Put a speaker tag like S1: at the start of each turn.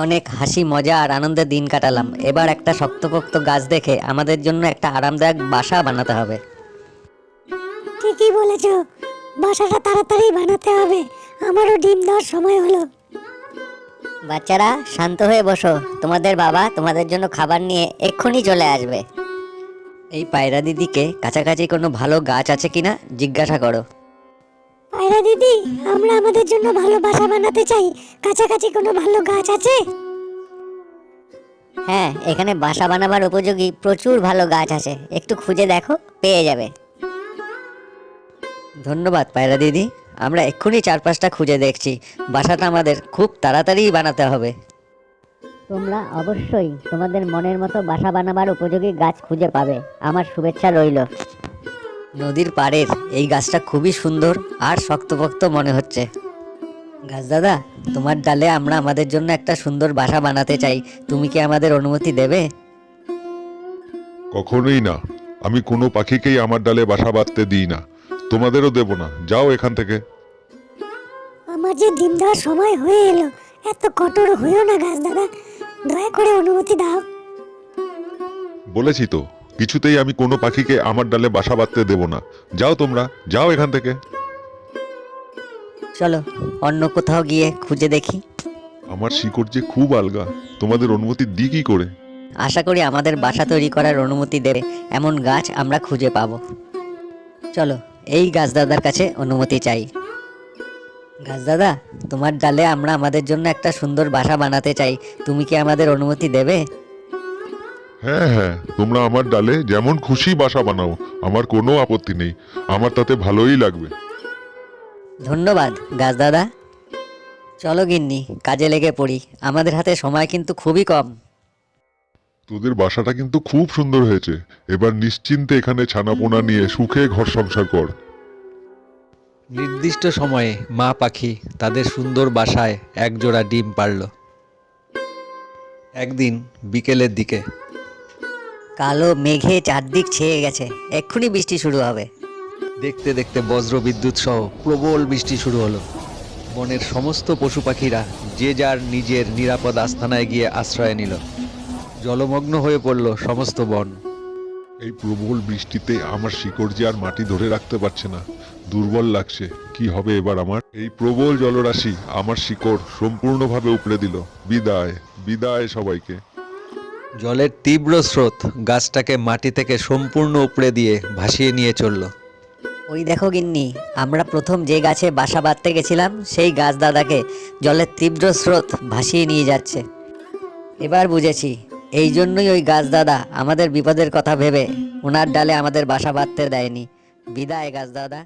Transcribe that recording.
S1: অনেক হাসি মজা আর আনন্দের দিন কাটালাম। এবার একটা শক্তপোক্ত গাছ দেখে আমাদের জন্য একটা আরামদায়ক বাসা বানাতে হবে।
S2: ঠিকই বলেছ, বাসাটা তাড়াতাড়ি বানাতে হবে, আমারও ডিম দেওয়ার সময় হলো।
S3: বাচ্চারা শান্ত হয়ে বসো, তোমাদের বাবা তোমাদের জন্য খাবার নিয়ে এক্ষুনি চলে আসবে।
S1: এই পায়রা দিদিকে কাছাকাছি কোনো ভালো গাছ আছে কিনা জিজ্ঞাসা করো।
S2: পায়রা দিদি, আমরা আমাদের জন্য ভালো বাসা বানাতে চাই, কাছাকাছি কোনো ভালো গাছ আছে?
S3: হ্যাঁ, এখানে বাসা বানাবার উপযোগী প্রচুর ভালো গাছ আছে, একটু খুঁজে দেখো, পেয়ে যাবে।
S1: ধন্যবাদ পায়রা দিদি, আমরা এক্ষুনি 4-5টা খুঁজে দেখছি। বাসাটা আমাদের খুব তাড়াতাড়ি বানাতে হবে।
S3: তোমরা অবশ্যই তোমাদের মনের মতো বাসা বানাবার উপযোগী গাছ খুঁজে পাবে, আমার শুভেচ্ছা রইল।
S1: নদীর পাড়ের এই গাছটা খুবই সুন্দর আর শক্তপোক্ত মনে হচ্ছে। গাছ দাদা, তোমার ডালে আমরা আমাদের জন্য একটা সুন্দর বাসা বানাতে চাই, তুমি কি আমাদের অনুমতি দেবে?
S4: কখনোই না, আমি কোনো পাখিকেই আমার ডালে বাসা বাঁধতে দিই না, তোমাদেরও দেব না, যাও এখান থেকে।
S2: আমার যে ডিম দেওয়ার সময় হয়ে এলো, এত কঠোর হইও না গাছ দাদা, দয়া করে অনুমতি দাও।
S4: বলেছি তো, কিছুতেই আমি কোনো পাখিকে আমার ডালে বাসা বাঁধতে দেব না, যাও তোমরা, যাও এখান থেকে।
S1: চলো অন্য কোথাও গিয়ে খুঁজে দেখি।
S4: আমার শিকড় যে খুব আলগা, তোমাদের অনুমতি দিই কি করে?
S1: আশা করি আমাদের বাসা তৈরি করার অনুমতি দেবে এমন গাছ আমরা খুঁজে পাবো। চলো এই গাছ দাদার কাছে অনুমতি চাই। গাছ দাদা, তোমার ডালে আমরা আমাদের জন্য একটা সুন্দর বাসা বানাতে চাই, তুমি কি আমাদের অনুমতি দেবে?
S4: হ্যাঁ হ্যাঁ, তোমরা আমার ডালে যেমন খুশি বাসা বানাও, আমার কোনো আপত্তি নেই, আমার তাতে ভালোই লাগবে।
S1: ধন্যবাদ গাছ দাদা। চলো গিন্নি, কাজে লেগে পড়ি, আমাদের হাতে সময় কিন্তু খুবই কম।
S4: তোদের বাসাটা কিন্তু খুব সুন্দর হয়েছে, এবার নিশ্চিন্তে এখানে ছানাপোনা নিয়ে সুখে ঘর সংসার কর।
S5: নির্দিষ্ট সময়ে মা পাখি তাদের সুন্দর বাসায় একজোড়া ডিম পাড়ল। একদিন বিকেলের দিকে
S1: কালো মেঘে চারদিক ছেয়ে গেছে, এক্ষুনি বৃষ্টি শুরু হবে।
S5: দেখতে দেখতে বজ্র বিদ্যুৎ সহ প্রবল বৃষ্টি শুরু হলো। বনের সমস্ত পশু পাখিরা যে যার নিজের নিরাপদ আস্তানায় গিয়ে আশ্রয় নিল। জলমগ্ন হয়ে পড়ল সমস্ত বন।
S4: এই প্রবল বৃষ্টিতে আমার শিকড় যে আর মাটি ধরে রাখতে পারছে না, দুর্বল লাগছে, কি হবে এবার আমার? এই প্রবল জলরাশি আমার শিকড় সম্পূর্ণভাবে উপড়ে দিল। বিদায়, বিদায় সবাইকে।
S5: জলের তীব্র স্রোত গাছটাকে মাটি থেকে সম্পূর্ণ উপড়ে দিয়ে ভাসিয়ে নিয়ে চলল।
S1: ওই দেখো গিন্নি, আমরা প্রথম যে গাছে বাসা বাঁধতে গেছিলাম সেই গাছ দাদাকে জলের তীব্র স্রোত ভাসিয়ে নিয়ে যাচ্ছে। এবার বুঝেছি, এই জন্যই ওই গাছ দাদা আমাদের বিপদের কথা ভেবে ওনার ডালে আমাদের বাসা বাঁধতে দেয়নি। বিদায় গাছ দাদা।